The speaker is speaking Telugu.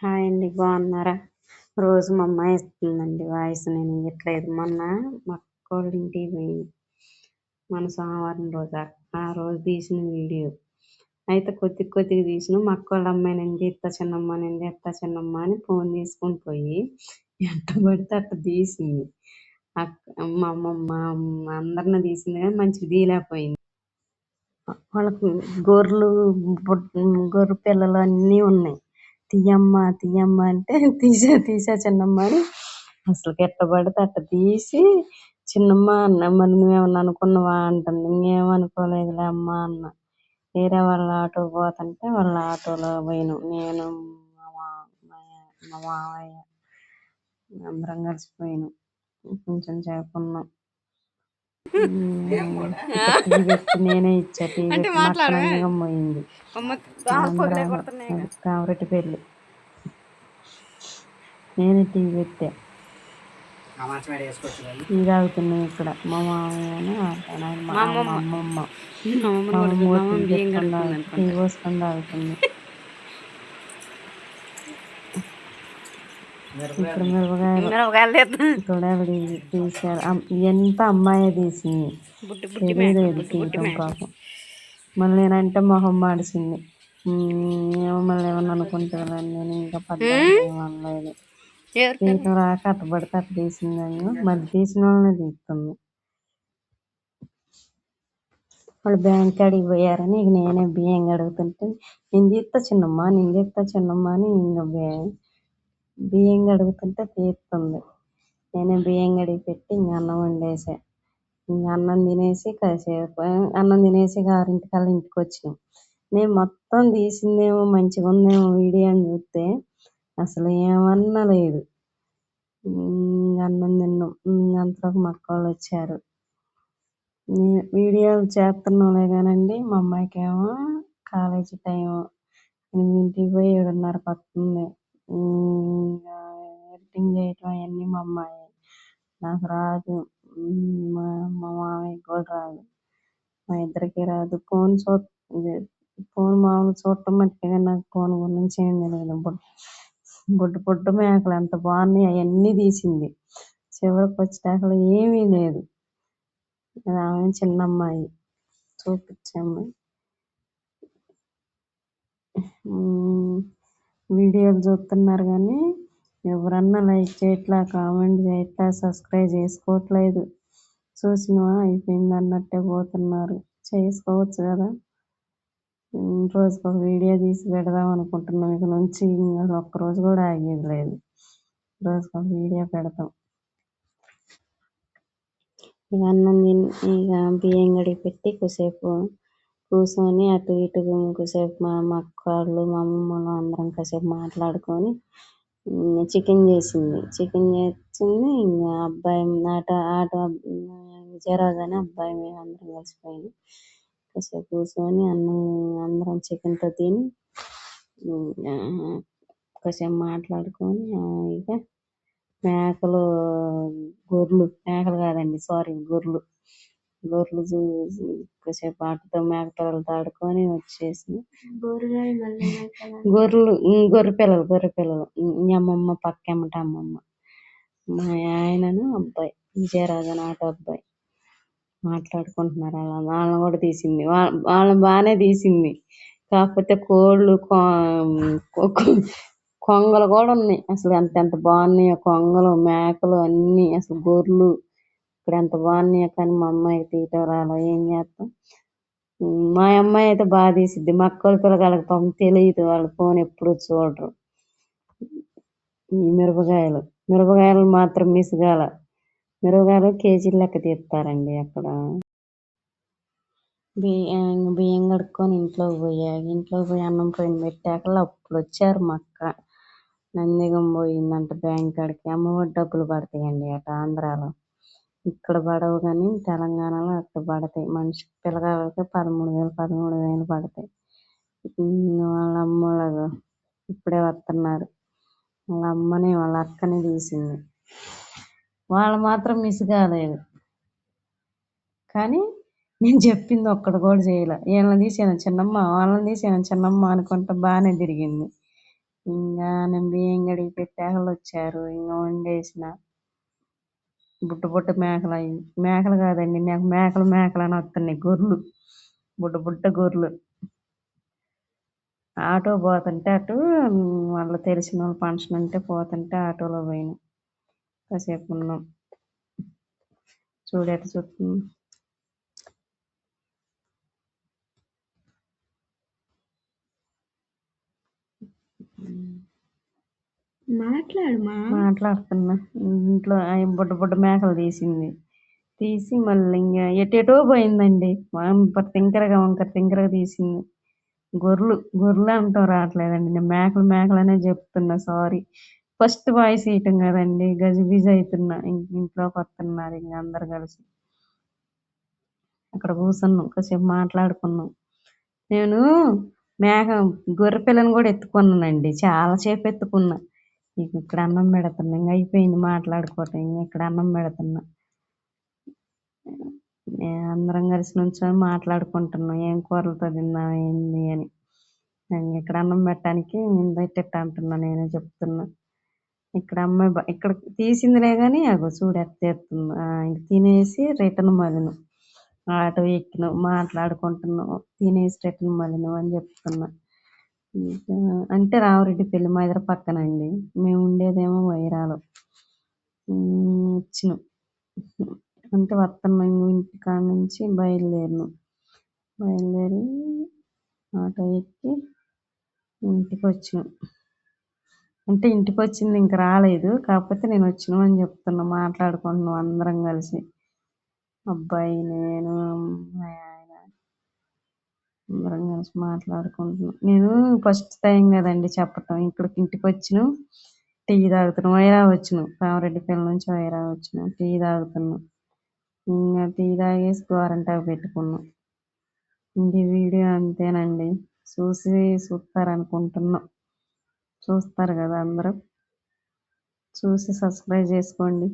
హాయ్ అండి, బాగున్నారా? రోజు మా అమ్మాయి ఇస్తుందండి వాయిస్, నేను ఇవ్వట్లేదు. మొన్న మా అక్కోళ్ళ ఇంటికి పోయింది మన సోమవారం రోజు. ఆ రోజు తీసిన వీడియో అయితే కొద్దిగా తీసిన. మా అక్కోళ్ళ అమ్మాయి నేను తీస్తా చిన్నమ్మ, నేను తీస్తా చిన్నమ్మ అని ఫోన్ తీసుకొని పోయి ఎట్ట పడితే అట్ట తీసింది. మా అమ్మమ్మ అందరిని తీసింది కానీ మంచిగా తీయలేకపోయింది. వాళ్ళకు గొర్రె పిల్లలు అన్నీ ఉన్నాయి. తీయమ్మ తీయమ్మ అంటే తీసా చిన్నమ్మ అని అసలు ఎట్ట పడితే అట్ట తీసి చిన్నమ్మ అన్న. మరి నువ్వేమన్నా అనుకున్నావా అంటుంది. ఇంకేమనుకోలేదులే అమ్మ అన్న. వేరే వాళ్ళ ఆటో పోతుంటే వాళ్ళ ఆటోలో పోయినాం నేను, మా మావయ్య అందరం కలిసిపోయినాం. కొంచెం సేపు ఉన్నాం. టీ పెట్టి నేనే ఇచ్చా. టీ పెట్టి మక్కనందకం పోయింది. కామరెడ్డి పెళ్ళి నేనే టీ పెట్టా. టీ తాగుతున్నాయి ఇక్కడ మా మామయ్య మా అమ్మమ్మ టీ పోసుకొని తాగుతుంది. ఇక్కడ మిరపకాయలు తీసారు. ఎంత అమ్మాయి తీసింది తెలియలేదు తీయటం పాపం. మళ్ళీ నేనంటే మొహం మాడిసింది. ఏమో మళ్ళీ ఏమన్నా అనుకుంటారని నేను ఇంకా అనలేదు. తీయటం రాక అట్టబడితే అట్ట తీసిందని మళ్ళీ తీసిన వాళ్ళనే తీస్తుంది. వాళ్ళు బ్యాంక్ కాడికి పోయారని ఇక నేనే బియ్యం కడుగుతుంటే నేను తీస్తా చిన్నమ్మ, నేను తీస్తా చిన్నమ్మ అని ఇంకా బియ్యం కడుగుతుంటే తీస్తుంది. నేనే బియ్యం కడిగి పెట్టి ఇంక అన్నం వండేసా. ఇంక అన్నం తినేసి కాసేపు అన్నం తినేసి 6:00కల్లా ఇంటికి వచ్చినాం. నేను మొత్తం తీసిందేమో మంచిగా ఉందేమో వీడియో అని చూస్తే అసలు ఏమన్నా లేదు. అన్నం తిన్నాం. అంతలోకి మా అక్క వాళ్ళు వచ్చారు. వీడియోలు చేస్తున్నాంలే కానండి మా అమ్మాయికి ఏమో కాలేజీ టైం 8ంటికి పోయి 7:30కి వస్తుంది. ఎడిటింగ్ చేయటం అవన్నీ మా అమ్మాయి, నాకు రాదు. మా మామయ్యకి కూడా రాదు, మా ఇద్దరికి రాదు. ఫోన్ మామూలు చూడటం మట్టిగా నాకు ఫోన్ గురించి ఏం తెలియదు. బొడ్డు మేకలు ఎంత బాగున్నాయి అవన్నీ తీసింది. చివరికి వచ్చేదాకా ఏమీ లేదు. ఆమె చిన్నమ్మాయి చూపించమ్మాయి. వీడియోలు చూస్తున్నారు కానీ ఎవరన్నా లైక్ చేయట్లా, కామెంట్ చేయట్లా, సబ్స్క్రైబ్ చేసుకోవట్లేదు. చూసినవా అయిపోయింది అన్నట్టే పోతున్నారు. చేసుకోవచ్చు కదా. రోజుకు ఒక వీడియో తీసి పెడదాం అనుకుంటున్నాం. ఇక నుంచి ఒక్కరోజు కూడా ఆగేది లేదు. రోజుకు ఒక వీడియో పెడతాం. ఇక అన్నం తిని ఇక బియ్యం కడిగి పెట్టి కొద్దిసేపు కూర్చొని అటు ఇటు కొద్దిసేపు మా అక్క వాళ్ళు మా అమ్మమ్మ వాళ్ళు అందరం కాసేపు మాట్లాడుకొని చికెన్ చేసింది. ఇంకా అబ్బాయి ఆటో విజయరాజు అని అబ్బాయి మేము అందరం కలిసిపోయింది. కాసేపు కూర్చొని అందరం చికెన్తో తిని కాసేపు మాట్లాడుకొని ఇక గొర్రెలు కాదండి, సారీ, గొర్రెలు చూసి కాసేపు ఆటతో మేక పిల్లలతో ఆడుకొని వచ్చేసి గొర్రె పిల్లలు అమ్మమ్మ పక్కెమ్మట అమ్మమ్మ మా ఆయనను అబ్బాయి విజయరాజు అని ఆటో అబ్బాయి మాట్లాడుకుంటున్నారు. వాళ్ళని కూడా తీసింది. వాళ్ళని బాగానే తీసింది. కాకపోతే కోళ్ళు కొంగలు కూడా ఉన్నాయి. అసలు ఎంత బాగున్నాయో కొంగలు, మేకలు అన్నీ. అసలు గొర్రెలు ఇక్కడ ఎంత బాగున్నాయో కానీ మా అమ్మాయికి తీయటం రాలో. ఏం చేస్తాం. మా అమ్మాయి అయితే బాగా తీసిద్ది. మా అక్కల పిల్లగాళ్ళకి పాపం తెలియదు, వాళ్ళు ఫోన్ ఎప్పుడు చూడరు. ఈ మిరపకాయలు మాత్రం మిసుగాల. మిరపకాయలు కేజీల లెక్క తీస్తారండి అక్కడ. బియ్యం కడుక్కొని ఇంట్లోకి పోయి అన్నం పొయ్యిన పెట్టాక అప్పుడు వచ్చారు మా అక్క. నందిగం పోయిందంట బ్యాంక్ కాడికి. అమ్మఒడి డబ్బులు పడతాయండి అట ఆంధ్రాలో. ఇక్కడ పడవు కానీ తెలంగాణలో అక్కడ పడతాయి. మనిషికి పిల్లగాళ్ళకి 13,000 పడతాయి. వాళ్ళ అమ్మోళ్ళగా ఇప్పుడే వస్తున్నారు. వాళ్ళ అక్కని తీసింది. వాళ్ళు మాత్రం మిస్ కాలేదు. కానీ నేను చెప్పింది ఒక్కడు కూడా చేయలే. వీళ్ళని తీసాను చిన్నమ్మ, వాళ్ళని తీసాను చిన్నమ్మ అనుకుంటా బాగానే తిరిగింది. ఇంకా నేను బియ్యం కడిగి పెట్టాక వచ్చారు. ఇంకా వండేసిన బుట్ట బుట్ట మేకలు అవి మేకలు కాదండి, నాకు మేకలు మేకలు అని వస్తున్నాయి. గొర్రెలు, బుట్ట బుట్ట గొర్రెలు. ఆటో పోతుంటే అటు వాళ్ళు తెలిసిన వాళ్ళు ఫంక్షన్ ఉంటే పోతుంటే ఆటోలో పోయినాం. కాసేపు ఉన్నాం. చూడట చూస్తుంది. మాట్లాడుతున్నా. ఇంట్లో బుడ్డ బుడ్డ మేకలు తీసి మళ్ళీ ఇంకా ఎటెటో పోయిందండి. వంకర తింకరగా తీసింది. గొర్రెలు అంటాం రావట్లేదండి, నేను మేకలు మేకలు అనే చెప్తున్నా. సారీ, ఫస్ట్ వాయిస్ ఇయటం కదండి, గజిబిజి అవుతున్నా. ఇంట్లోకి వస్తున్నారు ఇంక అందరు కలిసి. అక్కడ కూర్చున్నాం, కాసేపు మాట్లాడుకున్నాం. నేను గొర్రె పిల్లని కూడా ఎత్తుకున్నానండి, చాలాసేపు ఎత్తుకున్నా. ఇక్కడ అన్నం పెడుతున్నా, ఇంక అయిపోయింది మాట్లాడుకోవటం. ఇక్కడ అన్నం పెడుతున్నా. అందరం కలిసి నుంచొని మాట్లాడుకుంటున్నాం, ఏం కూరలతో తిందాం ఏంది అని. ఇక్కడ అన్నం పెట్టడానికి ఇంత అంటున్నా, నేనే చెప్తున్నా. ఇక్కడ అమ్మాయి ఇక్కడ తీసిందిలే కానీ అగో చూడు ఎత్తేస్తుంది. ఇంక తినేసి రిటర్న్ మళ్ళీ ఆటో ఎక్కినాం, మాట్లాడుకుంటున్నాం. తినేసి రిటర్న్ మళ్ళీ అని చెప్తున్నా. అంటే రామిరెడ్డిపల్లి మా ఎదురు పక్కనండి, మేము ఉండేదేమో వైరాలో. వచ్చినాం అంటే వస్తున్నాం. ఇంటికాడ నుంచి బయలుదేరి ఆటో ఎక్కి ఇంటికి వచ్చినాం. అంటే ఇంటికి వచ్చింది ఇంక రాలేదు, కాకపోతే నేను వచ్చినాం అని చెప్తున్నా. మాట్లాడుకుంటున్నాం అందరం కలిసి, అబ్బాయి నేను అమ్మాయి ఆయన అందరం కలిసి మాట్లాడుకుంటున్నాం. నేను ఫస్ట్ టైం కదండి చెప్పటం. ఇక్కడికి ఇంటికి వచ్చినాం, టీ తాగుతున్నాం. వైరా వచ్చినాం, రామిరెడ్డిపల్లి నుంచి వైరా వచ్చినాం. టీ తాగుతున్నాం. ఇంకా టీ తాగేసి గోరంటాకు పెట్టుకున్నాం. ఇంక ఈ వీడియో అంతేనండి. చూస్తారనుకుంటున్నాం. చూస్తారు కదా అందరూ, చూసి సబ్స్క్రైబ్ చేసుకోండి.